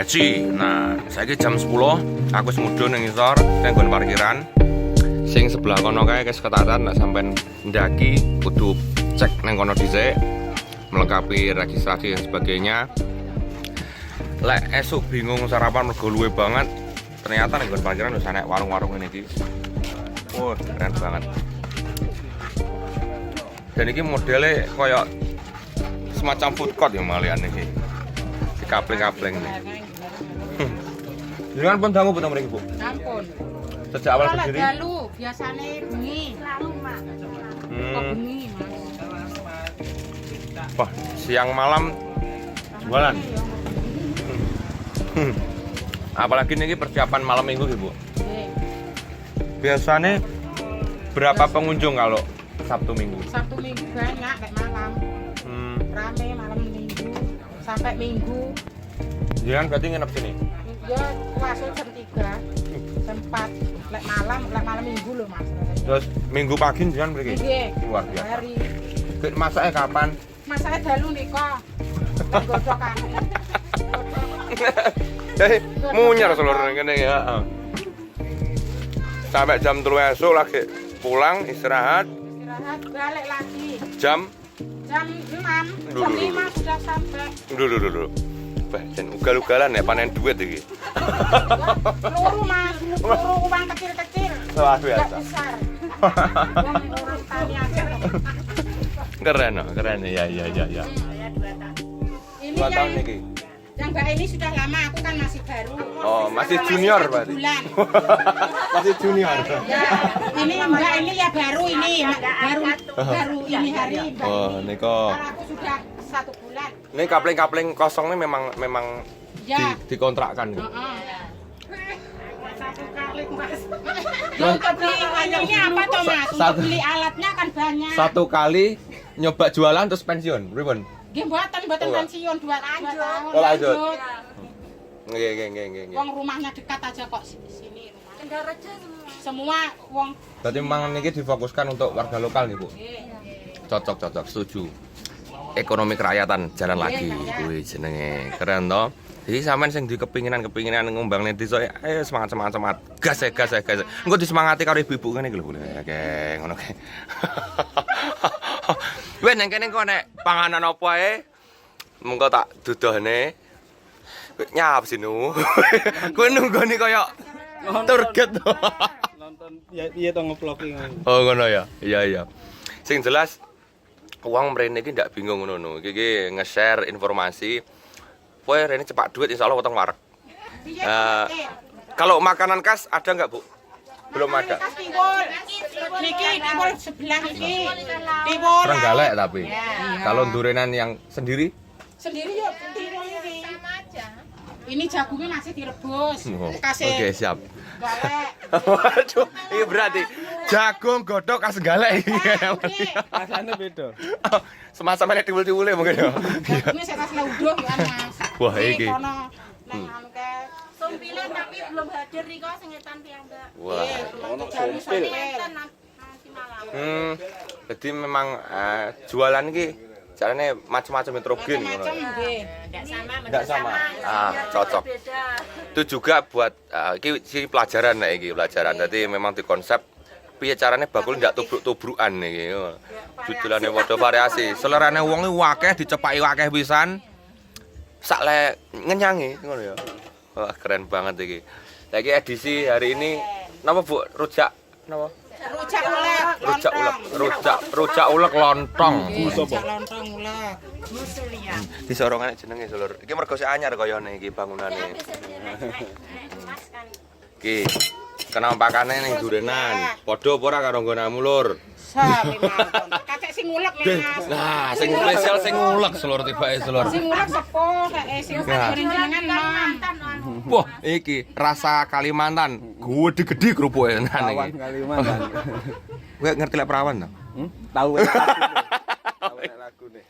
Haji. Nah, saiki jam 10, aku wis mudhun ning ngisor, nang nggon parkiran. Sing sebelah kono kae ketatan nek sampean ndaki kudu cek nang kono dhisik, melengkapi registrasi dan sebagainya. Lek esuk bingung sarapan mergo luwe banget, ternyata nang nggon parkiran wis ana warung-warung ngene iki. Wah, keren banget. Dan ini modelnya kayak semacam food court ya malian ini. Di kapling-kapling nih. Jangan pun dangu betul mereka Bu. Ampun. Sejak awal sendiri. Kalau dalu biasanya bengi. Selalu Mak. Kok bengi Mas. Wah, siang malam jualan. Apalagi ini persiapan malam minggu Bu. Biasanya berapa pengunjung kalau Sabtu Minggu? Sabtu Minggu banyak kayak malam. Rame malam Minggu sampai Minggu. Jangan berarti nginep sini. Ya masuk jam 3, jam 4. Lek malam Minggu loh Mas. Terus Minggu pagi jangan pergi. Nggih. Luar biasa. Hari. Masaknya kapan? Masake dalu nika. Godhokan. Jadi munyar seluruh ngene ya. Sampai jam 3 esok lagi pulang istirahat. Istirahat balik lagi. Jam 6, jam 5 sudah sampai. Dulu. Dan ugal-ugalan ya panen duit iki. Luru Mas, luru uang kecil-kecil. Luar biasa. Enggak besar. Uang urus tani aja. Keren ya. Ini 2 tahun iki. yang Mbak ini sudah lama, aku kan masih baru. Oh, masih junior berarti. Bulan. Masih junior. Ya, ini Mbak ini ya baru ini, baru ini hari Mbak. Oh, ini. niko. Kalau aku sudah 1 bulan. Ini kapling-kapling kosong ini memang Ya. dikontrakkan gitu. Satu kali Mas. Untuk beli ini apa toh Mas? Untuk beli alatnya kan banyak. Satu kali nyoba jualan terus pensiun, Ribon. Nggih mboten pensiun 2 tahun. Oh, lanjut. Nggih. Wong rumahnya dekat aja kok sini rumah. Semua wong. Berarti memang ini difokuskan untuk warga lokal nih Bu. Cocok, setuju. Ekonomi kerakyatan jalan lagi, kuwi jenenge. Keren toh. Jadi sampean sing di kepinginan ngumbang ning desa, ayo semangat. Gas. Engko disemangati karo ibu-ibu ngene iki lho. Oke, ngono kae. Wes nang kene kok nek panganan apa ae mengko tak dudohne. Nyap sinu. Kowe nunggoni kaya target. Nonton piye to nge-vlogging. Oh ngono ya. Iya. Sing jelas uang mrene iki ndak bingung ngono. Iki nge-share informasi. Kowe rene cepak duit insyaallah potong wareg. Kalau makanan khas ada nggak Bu? Belum ada. Niki timbul sebelah iki. Timbul. Trenggalek tapi. Kalau durenan yang sendiri? Sendiri yuk timbul ini. Sama aja. Ini jagungnya masih direbus. Kasih. Oke, siap. Galek. Waduh, ini berarti jagung godhog kas galek iki. Rasane beda. Semacam nek tiwul-tiwule mungkin ya. Jagungnya saya kasih udah ya Mas. Wah, iki. Kono nang anu ke Sumpile tapi belum hadir nih kok sengetan piyambak. Wah. ono sumpil. Nanti malam. Jadi memang jualan iki caranya macam-macam heterogen ngono. Macam nggih. Enggak sama. Cocok. Beda. Itu juga buat iki pelajaran nek iki pelajaran. Dadi memang dikonsep piye carane bakul ndak tubruk-tubrukan iki. Judulane padha variasi. Selerane wong iki akeh dicepaki akeh pisan. Sak le ngenyangi ngono ya. Wah, keren banget iki. Lagi edisi hari ini napa Bu? Rujak napa? Rujak ulek lontong. Rujak lontong ulek. Musulia. Di sorongane jenenge Lur. Iki mergo sik anyar kayane iki bangunane. Mas kan. Iki kenampakane ning durenan. Padha apa ora karo nggonamu Lur? Sami mawon. Kakek sing ulek Mas. Nah, sing spesial sing ulek Lur tibake Lur. Sing ulek sepo sing goreng jenengan nom. Wah, iki rasa Kalimantan. Gede-gede kerupuke tenan Perawan iki. Kalimantan. Kowe ngerti lek perawan to? Tahu lagu nih.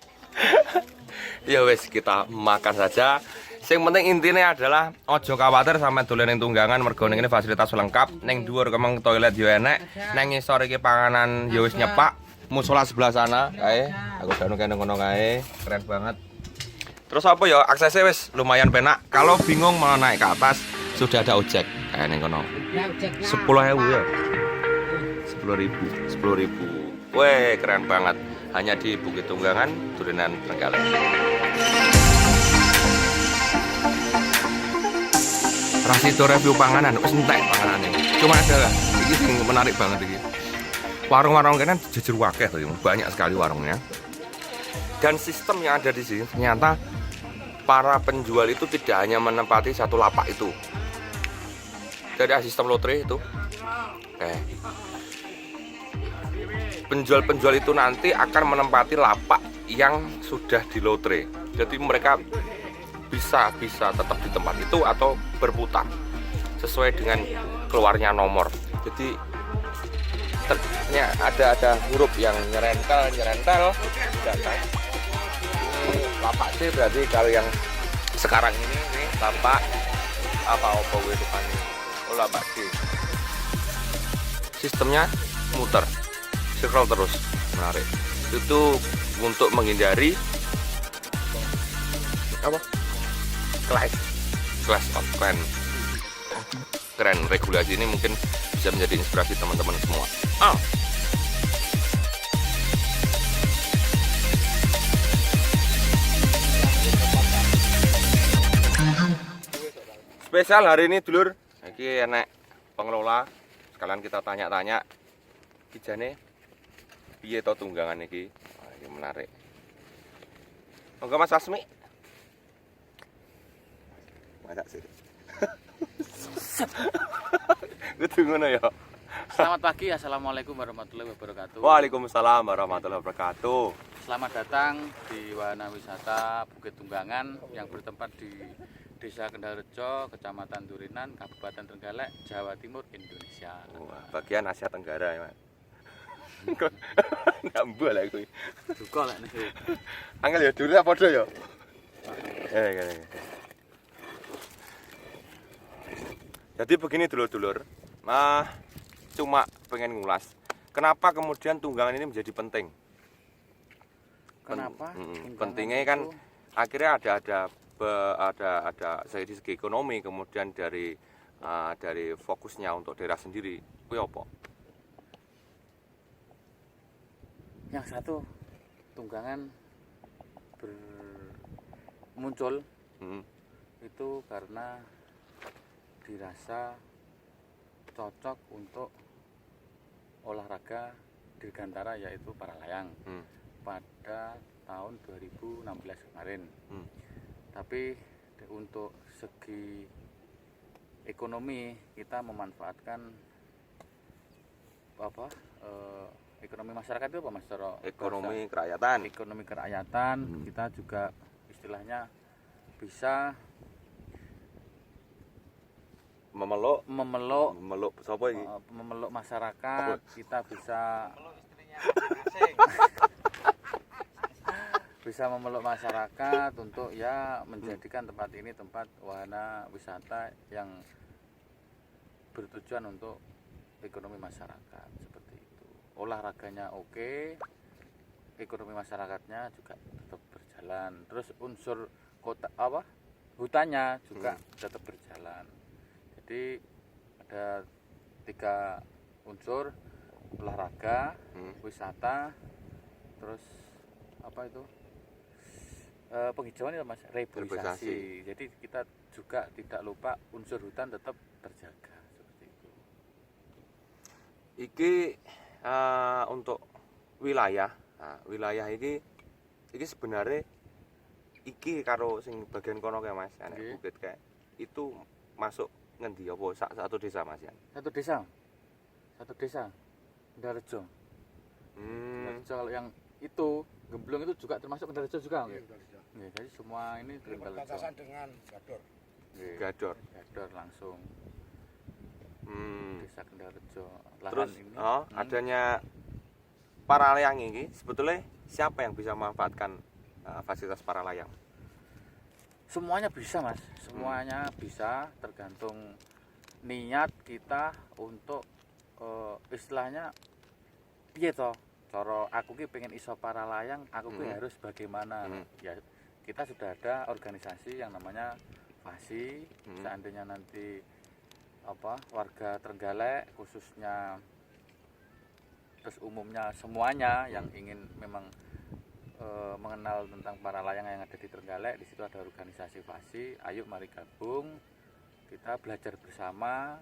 Ya wes kita makan saja. Sing penting intinya adalah ojo khawatir sampe dolen ning tunggangan mergo ning kene fasilitas lengkap. Ning dhuwur kemeng toilet yo enek. Ning ngisor iki panganan yo wis nyepak. Musola sebelah sana kae. Aku danu kene ngono kae. Keren banget. Terus apa ya, aksesnya wis lumayan penak. Kalau bingung mau naik ke atas, sudah ada ojek kayak ning kono. Nah, ojek 10.000 ya. 10.000. Weh, keren banget. Hanya di Bukit Tunggangan, Turunan Trenggalek. Rasito review panganan, wis entek panganane. Cuma ada iki sing menarik banget iki. Warung-warung kene jejer wakeh to, banyak sekali warungnya. Dan sistem yang ada di sini ternyata para penjual itu tidak hanya menempati satu lapak itu. Jadi ada sistem lotre itu. Penjual-penjual itu nanti akan menempati lapak yang sudah di lotre. Jadi mereka bisa tetap di tempat itu atau berputar sesuai dengan keluarnya nomor. Jadi ada huruf yang nyerentel datang. Ini lapak C berarti kalau yang sekarang ini lapak apa ini. Oh, lapak C. Sistemnya muter, scroll terus, menarik. Itu untuk menghindari apa? Clash of Clans. Keren, regulasi ini mungkin bisa menjadi inspirasi teman-teman semua. Spesial hari ini dulur, iki enek pengelola, sekalian kita tanya-tanya kijane piye to tunggangan iki. Wah, ini menarik. Monggo Mas Asmi. Masak sih. Kudu ngono ya. Selamat pagi, assalamualaikum warahmatullahi wabarakatuh. Waalaikumsalam warahmatullahi wabarakatuh. Selamat datang di wahana wisata Bukit Tunggangan yang bertempat di Desa Kendalrejo, Kecamatan Turinan, Kabupaten Trenggalek, Jawa Timur, Indonesia. Wah, bagian Asia Tenggara ya, Mas. Nambah lah kuwi. Duka lek niku. Angel ya dulu apa padha ya? Jadi begini dulur-dulur. Cuma pengen ngulas. Kenapa kemudian tunggangan ini menjadi penting? Kenapa? Pentingnya kan akhirnya ada dari segi ekonomi, kemudian dari fokusnya untuk daerah sendiri. Kuwi apa? Yang satu, tunggangan muncul itu karena dirasa cocok untuk olahraga dirgantara, yaitu para layang pada tahun 2016 kemarin. Tapi untuk segi ekonomi kita memanfaatkan ekonomi masyarakat itu apa Mas? Ekonomi kerakyatan. Ekonomi kerakyatan kita juga istilahnya bisa memeluk sapa iki? Memeluk masyarakat, kita bisa memeluk masyarakat untuk ya menjadikan tempat ini tempat wahana wisata yang bertujuan untuk ekonomi masyarakat, seperti itu. Olahraganya oke, ekonomi masyarakatnya juga tetap berjalan. Terus unsur hutannya juga tetap berjalan. Jadi ada 3 unsur: olahraga, wisata, terus penghijauan itu Mas, reboisasi. Jadi kita juga tidak lupa unsur hutan tetap terjaga, seperti itu. Iki untuk wilayah. Wilayah iki sebenarnya iki karo sing bagian kono kae Mas, anak bukit kae. Itu masuk ngendi apa satu desa Mas ya? Satu desa. Kendalrejo. Kendalrejo, kalau yang itu Gemblong itu juga termasuk Kendalrejo juga nggih? Nggih, jadi semua ini Kendalrejo. Berbatasan dengan Gador. Gador langsung. Desa Kendalrejo. Terus ini, adanya para layang ini sebetulnya siapa yang bisa memanfaatkan fasilitas para layang? Semuanya bisa Mas, semuanya bisa, tergantung niat kita untuk istilahnya piye to, cara aku ki pengen iso para layang, aku ki harus bagaimana. Ya kita sudah ada organisasi yang namanya FASI. Seandainya nanti warga Trenggalek khususnya terus umumnya semuanya yang ingin memang mengenal tentang para layang yang ada di Trenggalek, di situ ada organisasi FASI. Ayo mari gabung, kita belajar bersama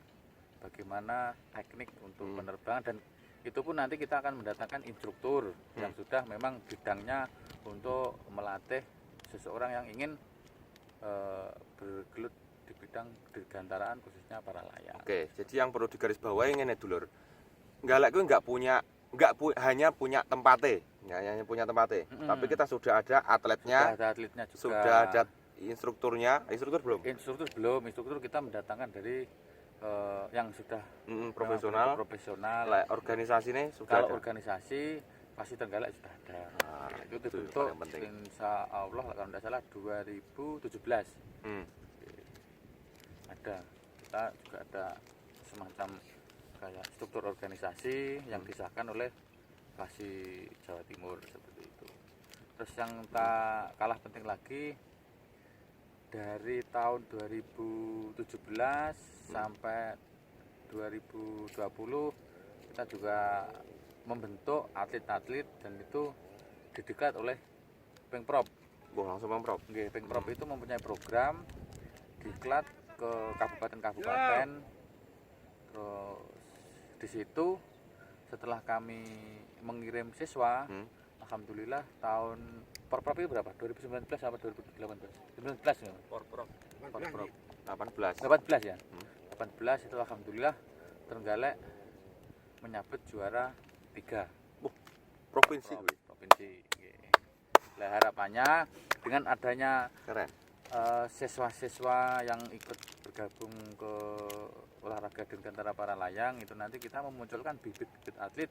bagaimana teknik untuk penerbangan, dan itu pun nanti kita akan mendatangkan instruktur yang sudah memang bidangnya untuk melatih seseorang yang ingin bergelut di bidang dirgantaraan khususnya para layang. Oke, jadi yang perlu digarisbawahi ngene dulur. Trenggalek kuwi hanya punya tempatnya, hanya punya tempatnya. Tapi kita sudah ada atletnya, Sudah ada atletnya juga. sudah ada instrukturnya. Instruktur belum? Instruktur belum. Instruktur kita mendatangkan dari yang sudah Profesional. profesional. Lah, organisasinya sudah Kalau ada. organisasi pasti Trenggalek sudah ada. Nah, itu itu dibentuk paling penting. insya Allah kalau tidak salah 2017 ada. Kita juga ada semacam kayak struktur organisasi yang disahkan oleh FASI Jawa Timur seperti itu. Terus yang tak kalah penting lagi, dari tahun 2017 sampai 2020 kita juga membentuk atlet-atlet, dan itu didiklat oleh Pengprov. Wah, langsung Pemprov. Nggih, Pengprov itu mempunyai program diklat ke kabupaten-kabupaten. Terus di situ setelah kami mengirim siswa, alhamdulillah tahun Porprov itu berapa? 2019 sampai 2018? 2019 ya? Porprov 18 ya? 18 itu alhamdulillah Trenggalek menyabet juara 3 Provinsi kuwi. provinsi. Nah, harapannya dengan adanya Keren. siswa-siswa yang ikut bergabung ke olahraga dirgantara para layang, itu nanti kita memunculkan bibit-bibit atlet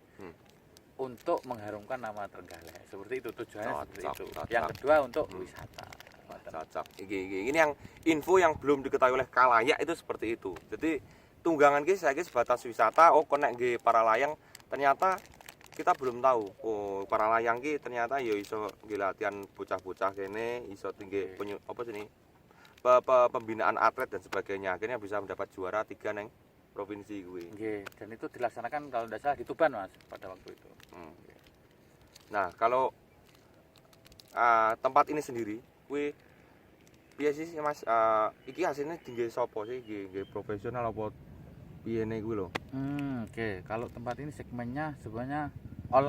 untuk mengharumkan nama Trenggalek. Seperti itu tujuannya, seperti itu. Cocok. Yang kedua untuk wisata. Cocok. Ini yang info yang belum diketahui oleh kalayak itu seperti itu. Jadi tunggangan ki saya sebatas wisata, konek nggih para layang, ternyata kita belum tahu. Oh, para layang ki ternyata ya iso nggih latihan bocah-bocah kene, iso tinggi pembinaan atlet dan sebagainya. Akhirnya bisa mendapat juara 3 neng provinsi kuwi. Nggih, dan itu dilaksanakan kalau tidak salah di Tuban, Mas, pada waktu itu. Nah, kalau tempat ini sendiri kuwi piye sih Mas, iki hasilnya tinggi sapa sih, nggih profesional apa piye ne kuwi lho? Oke. Kalau tempat ini segmennya sebenarnya all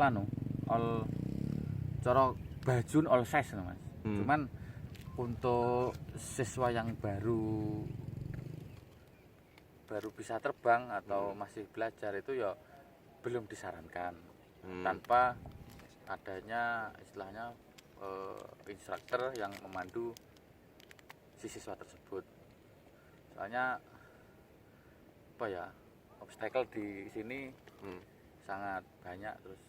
cara bajun all size, Mas. Cuman untuk siswa yang baru bisa terbang atau masih belajar itu ya belum disarankan tanpa adanya istilahnya instruktur yang memandu si siswa tersebut. Soalnya obstacle di sini sangat banyak, terus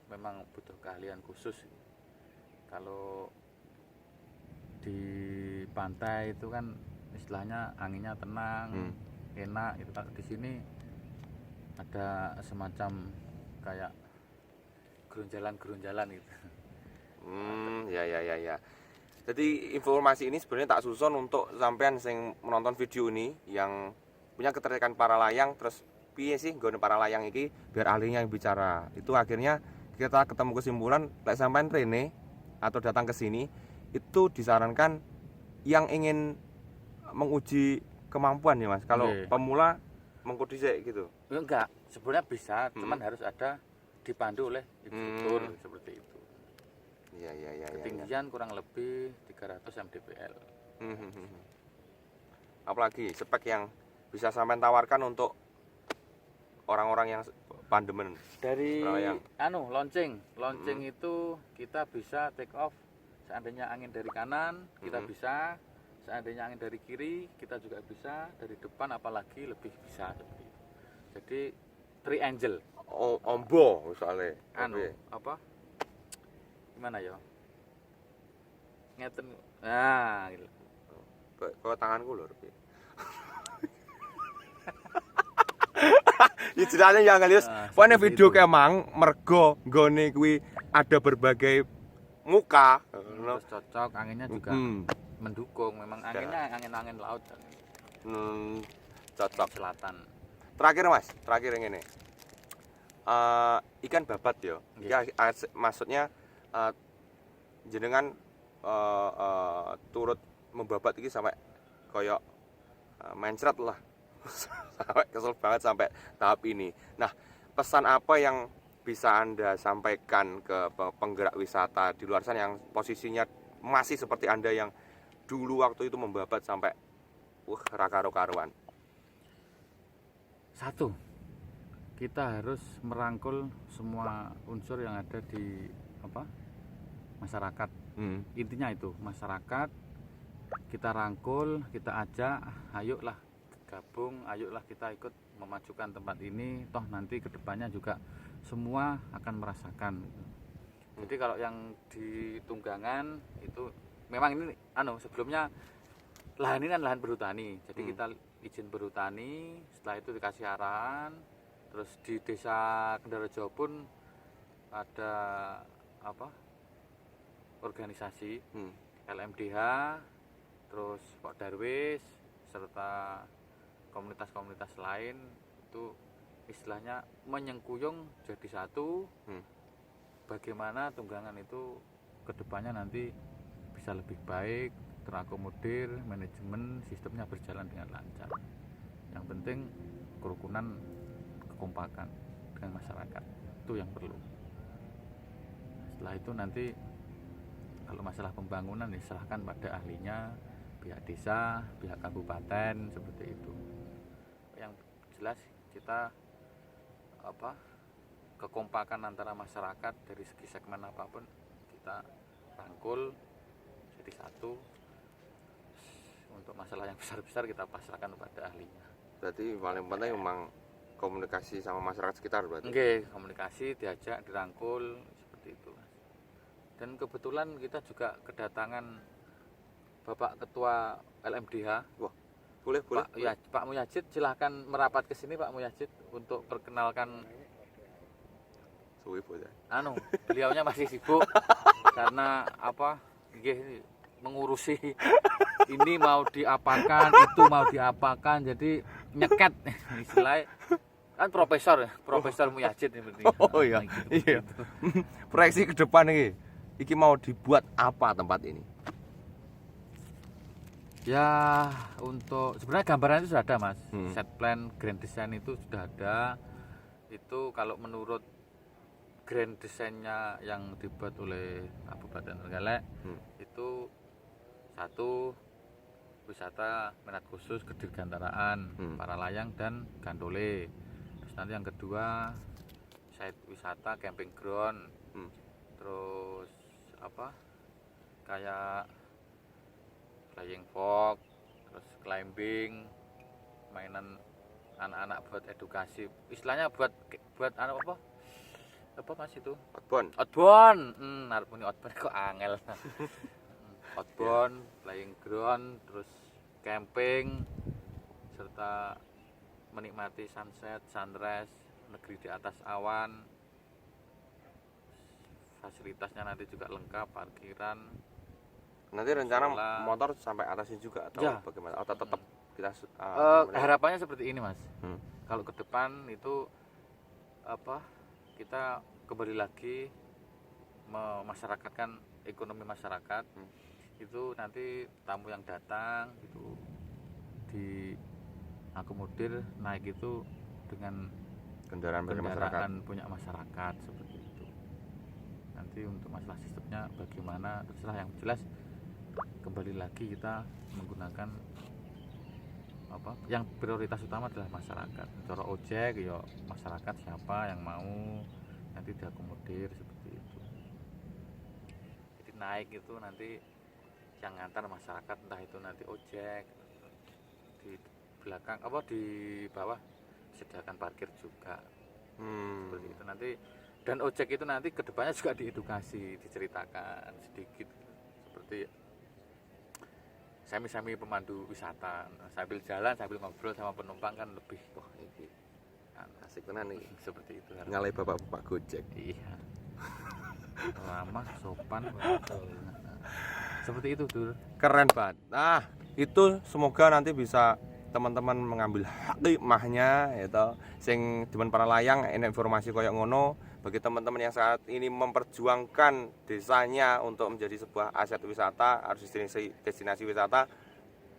memang butuh keahlian khusus. Kalau di pantai itu kan istilahnya anginnya tenang, enak itu. Kalau di sini ada semacam kayak gerunjalan gitu. Ya. Jadi informasi ini sebenarnya tak susun untuk sampean sing menonton video ini yang punya ketertarikan para layang, terus piye sih nggone para layang iki biar ahlinya yang bicara. Itu akhirnya kita ketemu kesimpulan lek sampean rene atau datang ke sini itu disarankan yang ingin menguji kemampuan ya Mas. Kalau pemula mengko dhisik gitu. Enggak, sebenarnya bisa, cuman harus ada dipandu oleh instruktur seperti itu. Iya. Ketinggian kurang lebih 300 mdpl. Apalagi spek yang bisa sampean tawarkan untuk orang-orang yang pandemen dari layang. launching itu kita bisa take off seandainya angin dari kanan, kita bisa, seandainya angin dari kiri kita juga bisa, dari depan apalagi lebih bisa seperti itu. Jadi triangle. Ombo misalnya. Gimana ya? Ngeten. Nah, gitu. Kok tanganku lho. Ya ceritanya yang ngelius. Pokoknya video kemang mergo nggone kuwi ada berbagai muka. Terus cocok, anginnya juga mendukung. Memang anginnya angin laut Cocok. selatan. Terakhir Mas, terakhir yang ini. Ikan babat ya. Maksudnya jenengan turut membabat iki sampai koyok mencret lah. Sampai kesel banget sampai tahap ini. Nah, pesan apa yang bisa Anda sampaikan ke penggerak wisata di luar sana yang posisinya masih seperti Anda yang dulu waktu itu membabat sampai raka-karuan? Satu, kita harus merangkul semua unsur yang ada di masyarakat. Intinya itu, masyarakat kita rangkul, kita ajak, ayolah gabung, ayolah kita ikut memajukan tempat ini, toh nanti kedepannya juga semua akan merasakan. Jadi kalau yang di Tunggangan itu memang ini sebelumnya lahan ini kan lahan berhutani, jadi kita izin berhutani, setelah itu dikasih arahan. Terus di desa Kendarajo pun ada organisasi LMDH, terus Pak Darwis serta komunitas-komunitas lain itu istilahnya menyengkuyung jadi satu. Bagaimana Tunggangan itu kedepannya nanti bisa lebih baik, terakomodir, manajemen sistemnya berjalan dengan lancar. Yang penting kerukunan, kekompakan dengan masyarakat itu yang perlu. Setelah itu nanti kalau masalah pembangunan diserahkan pada ahlinya, pihak desa, pihak kabupaten, seperti itu. Yang jelas kita kekompakan antara masyarakat dari segi segmen apapun kita rangkul jadi satu. Untuk masalah yang besar-besar kita pasrahkan kepada ahlinya. Berarti paling penting memang komunikasi sama masyarakat sekitar berarti. Oke, komunikasi, diajak, dirangkul seperti itu. Dan kebetulan kita juga kedatangan Bapak Ketua LMDH. Wah, boleh. Pak Muyajid, silahkan merapat ke sini Pak Muyajid untuk perkenalkan. Suwi boleh. Beliaunya masih sibuk karena mengurusi ini mau diapakan, itu mau diapakan, jadi nyeket istilahnya. Kan Profesor Muyajid ini. Oh iya. Iya. Proyeksi ke depan iki mau dibuat apa tempat ini? Ya, untuk sebenarnya gambaran itu sudah ada, Mas. Set plan, grand design itu sudah ada. Itu kalau menurut grand design-nya yang dibuat oleh Kabupaten Trenggalek, itu satu, wisata minat khusus ke Dirgantaraan, para layang dan gandole. Terus nanti yang kedua, site wisata camping ground. Terus kayak flying fox, terus climbing, mainan anak-anak buat edukasi, istilahnya buat apa Mas itu? Outbound. Arep muni outbound kok angel. Outbound, flying ground, terus camping, serta menikmati sunset, sunrise, negeri di atas awan. Fasilitasnya nanti juga lengkap, parkiran. Nanti rencana motor sampai atasnya juga atau ya, bagaimana? Atau tetap kita harapannya seperti ini, Mas. Kalau ke depan itu kita kembali lagi memasyarakatkan ekonomi masyarakat. Itu nanti tamu yang datang itu diakomodir naik itu dengan kendaraan punya masyarakat seperti itu. Nanti untuk masalah sistemnya bagaimana terserah, yang jelas kembali lagi kita menggunakan yang prioritas utama adalah masyarakat. Cara ojek ya masyarakat siapa yang mau nanti diakomodir seperti itu. Jadi naik itu nanti yang ngantar masyarakat, entah itu nanti ojek, di belakang di bawah disediakan parkir juga. Seperti itu nanti. Dan ojek itu nanti kedepannya juga diedukasi, diceritakan sedikit seperti sami-sami pemandu wisata, sambil jalan sambil ngobrol sama penumpang kan lebih ini asik tenan nih seperti itu. Ngalih bapak-bapak Gojek. Iya. ramah, sopan, betul. Seperti itu tuh. Keren banget. Nah, itu semoga nanti bisa teman-teman mengambil hikmahnya gitu. Sing demen para layang enak informasi koyo ngono bagi teman-teman yang saat ini memperjuangkan desanya untuk menjadi sebuah aset wisata, harus destinasi wisata,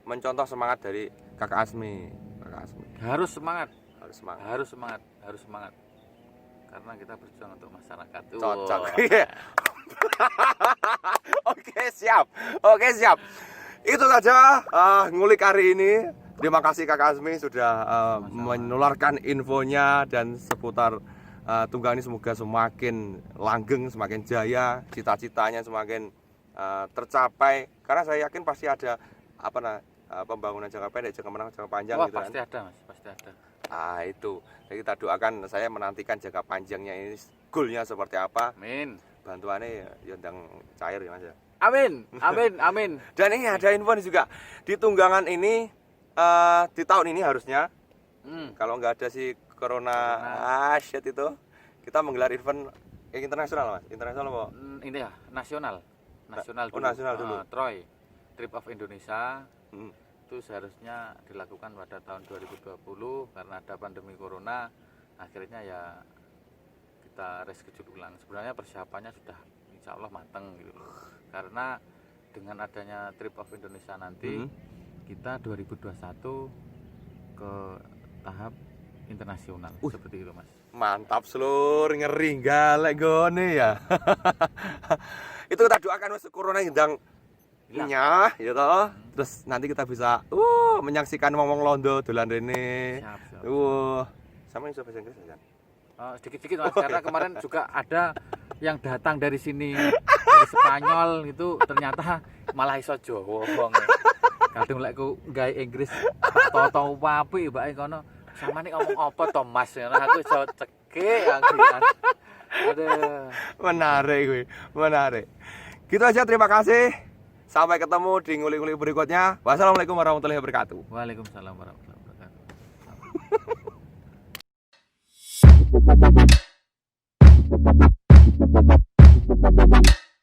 mencontoh semangat dari Kakak Asmi. Kakak Asmi. Harus semangat, Harus semangat. harus semangat, harus semangat. Karena kita berjuang untuk masyarakat. Cocok. Wow. Iya. Oke, siap. Oke, siap. Itu saja ngulik hari ini. Terima kasih Kakak Asmi sudah menularkan infonya dan seputar tunggang ini semoga semakin langgeng, semakin jaya, cita-citanya semakin tercapai. Karena saya yakin pasti ada pembangunan jangka pendek, jangka menengah, jangka panjang. Wah, gitu pasti kan. ada Mas, pasti ada. Itu. Jadi kita doakan, saya menantikan jangka panjangnya ini goalnya seperti apa. Amin. Bantuannya ya ndang cair ya Mas ya. Amin, amin, amin. Dan ini ada info juga di tunggangan ini di tahun ini harusnya kalau nggak ada si corona shit itu kita menggelar event internasional Mas. Internasional apa? Ini ya, nasional. Nasional Oh, dulu. nasional dulu. Troy, Trip of Indonesia. Hmm. Itu seharusnya dilakukan pada tahun 2020 karena ada pandemi corona. Akhirnya ya kita reschedule ulang. Sebenarnya persiapannya sudah insya Allah matang gitu loh. Karena dengan adanya Trip of Indonesia nanti kita 2021 ke tahap internasional seperti itu Mas. Mantap seluruh ngeri galek gone ya. Itu kita doakan Mas corona yang nyah ya toh. Terus nanti kita bisa menyaksikan wong-wong londo dolan rene. Siap. Sama iso bahasa Inggris kan? Sedikit-sedikit Mas, karena kemarin juga ada yang datang dari sini dari Spanyol itu ternyata malah iso Jawa wong. Kadang lek ku gawe Inggris tau apik mbake kono. Samane ngomong apa to Mas? Aku iso cekek anggian. Aduh. Menarik gue, menarik. Gitu aja, terima kasih. Sampai ketemu di ngulik-ngulik berikutnya. Wassalamualaikum warahmatullahi wabarakatuh. Waalaikumsalam warahmatullahi wabarakatuh.